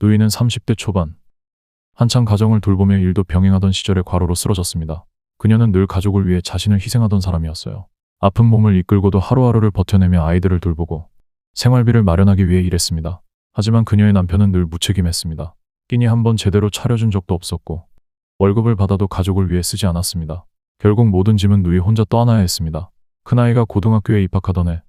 누이는 30대 초반. 한창 가정을 돌보며 일도 병행하던 시절에 과로로 쓰러졌습니다. 그녀는 늘 가족을 위해 자신을 희생하던 사람이었어요. 아픈 몸을 이끌고도 하루하루를 버텨내며 아이들을 돌보고 생활비를 마련하기 위해 일했습니다. 하지만 그녀의 남편은 늘 무책임했습니다. 끼니 한 번 제대로 차려준 적도 없었고 월급을 받아도 가족을 위해 쓰지 않았습니다. 결국 모든 짐은 누이 혼자 떠안아야 했습니다. 큰아이가 고등학교에 입학하던 해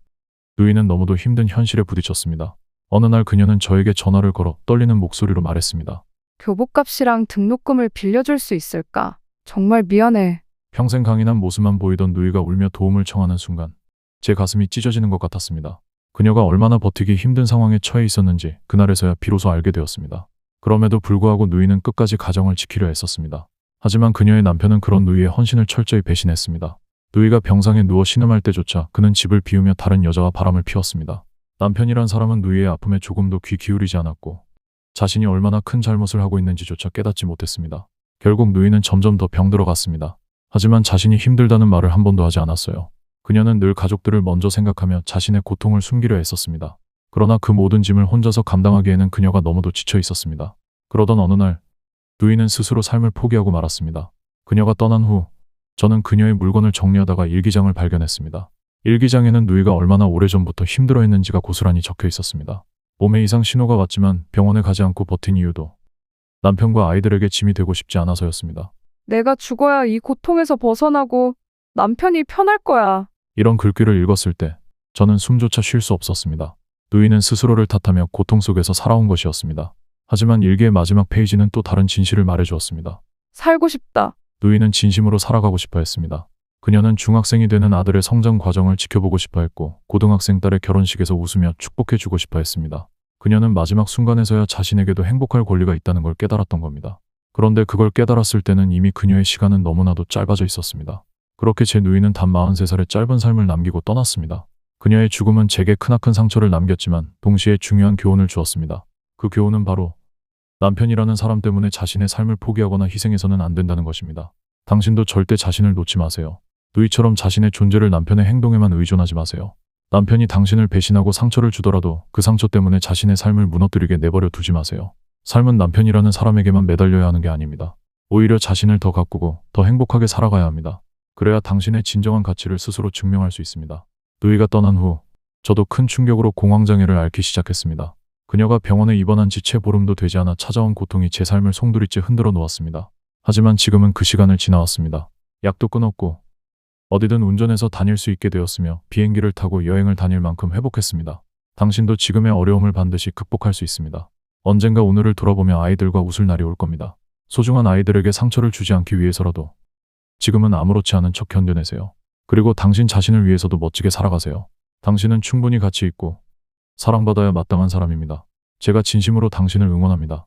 누이는 너무도 힘든 현실에 부딪혔습니다. 어느 날 그녀는 저에게 전화를 걸어 떨리는 목소리로 말했습니다. 교복값이랑 등록금을 빌려줄 수 있을까? 정말 미안해. 평생 강인한 모습만 보이던 누이가 울며 도움을 청하는 순간 제 가슴이 찢어지는 것 같았습니다. 그녀가 얼마나 버티기 힘든 상황에 처해 있었는지 그날에서야 비로소 알게 되었습니다. 그럼에도 불구하고 누이는 끝까지 가정을 지키려 했었습니다. 하지만 그녀의 남편은 그런 누이의 헌신을 철저히 배신했습니다. 누이가 병상에 누워 신음할 때조차 그는 집을 비우며 다른 여자와 바람을 피웠습니다. 남편이란 사람은 누이의 아픔에 조금도 귀 기울이지 않았고 자신이 얼마나 큰 잘못을 하고 있는지조차 깨닫지 못했습니다. 결국 누이는 점점 더 병들어갔습니다. 하지만 자신이 힘들다는 말을 한 번도 하지 않았어요. 그녀는 늘 가족들을 먼저 생각하며 자신의 고통을 숨기려 했었습니다. 그러나 그 모든 짐을 혼자서 감당하기에는 그녀가 너무도 지쳐 있었습니다. 그러던 어느 날 누이는 스스로 삶을 포기하고 말았습니다. 그녀가 떠난 후 저는 그녀의 물건을 정리하다가 일기장을 발견했습니다. 일기장에는 누이가 얼마나 오래전부터 힘들어했는지가 고스란히 적혀 있었습니다. 몸에 이상 신호가 왔지만 병원에 가지 않고 버틴 이유도 남편과 아이들에게 짐이 되고 싶지 않아서였습니다. 내가 죽어야 이 고통에서 벗어나고 남편이 편할 거야. 이런 글귀를 읽었을 때 저는 숨조차 쉴 수 없었습니다. 누이는 스스로를 탓하며 고통 속에서 살아온 것이었습니다. 하지만 일기의 마지막 페이지는 또 다른 진실을 말해주었습니다. 살고 싶다. 누이는 진심으로 살아가고 싶어 했습니다. 그녀는 중학생이 되는 아들의 성장 과정을 지켜보고 싶어 했고 고등학생 딸의 결혼식에서 웃으며 축복해주고 싶어 했습니다. 그녀는 마지막 순간에서야 자신에게도 행복할 권리가 있다는 걸 깨달았던 겁니다. 그런데 그걸 깨달았을 때는 이미 그녀의 시간은 너무나도 짧아져 있었습니다. 그렇게 제 누이는 단 43살의 짧은 삶을 남기고 떠났습니다. 그녀의 죽음은 제게 크나큰 상처를 남겼지만 동시에 중요한 교훈을 주었습니다. 그 교훈은 바로 남편이라는 사람 때문에 자신의 삶을 포기하거나 희생해서는 안 된다는 것입니다. 당신도 절대 자신을 놓지 마세요. 누이처럼 자신의 존재를 남편의 행동에만 의존하지 마세요. 남편이 당신을 배신하고 상처를 주더라도 그 상처 때문에 자신의 삶을 무너뜨리게 내버려 두지 마세요. 삶은 남편이라는 사람에게만 매달려야 하는 게 아닙니다. 오히려 자신을 더 가꾸고 더 행복하게 살아가야 합니다. 그래야 당신의 진정한 가치를 스스로 증명할 수 있습니다. 누이가 떠난 후 저도 큰 충격으로 공황장애를 앓기 시작했습니다. 그녀가 병원에 입원한 지 채 보름도 되지 않아 찾아온 고통이 제 삶을 송두리째 흔들어 놓았습니다. 하지만 지금은 그 시간을 지나왔습니다. 약도 끊었고 어디든 운전해서 다닐 수 있게 되었으며 비행기를 타고 여행을 다닐 만큼 회복했습니다. 당신도 지금의 어려움을 반드시 극복할 수 있습니다. 언젠가 오늘을 돌아보며 아이들과 웃을 날이 올 겁니다. 소중한 아이들에게 상처를 주지 않기 위해서라도 지금은 아무렇지 않은 척 견뎌내세요. 그리고 당신 자신을 위해서도 멋지게 살아가세요. 당신은 충분히 가치 있고 사랑받아야 마땅한 사람입니다. 제가 진심으로 당신을 응원합니다.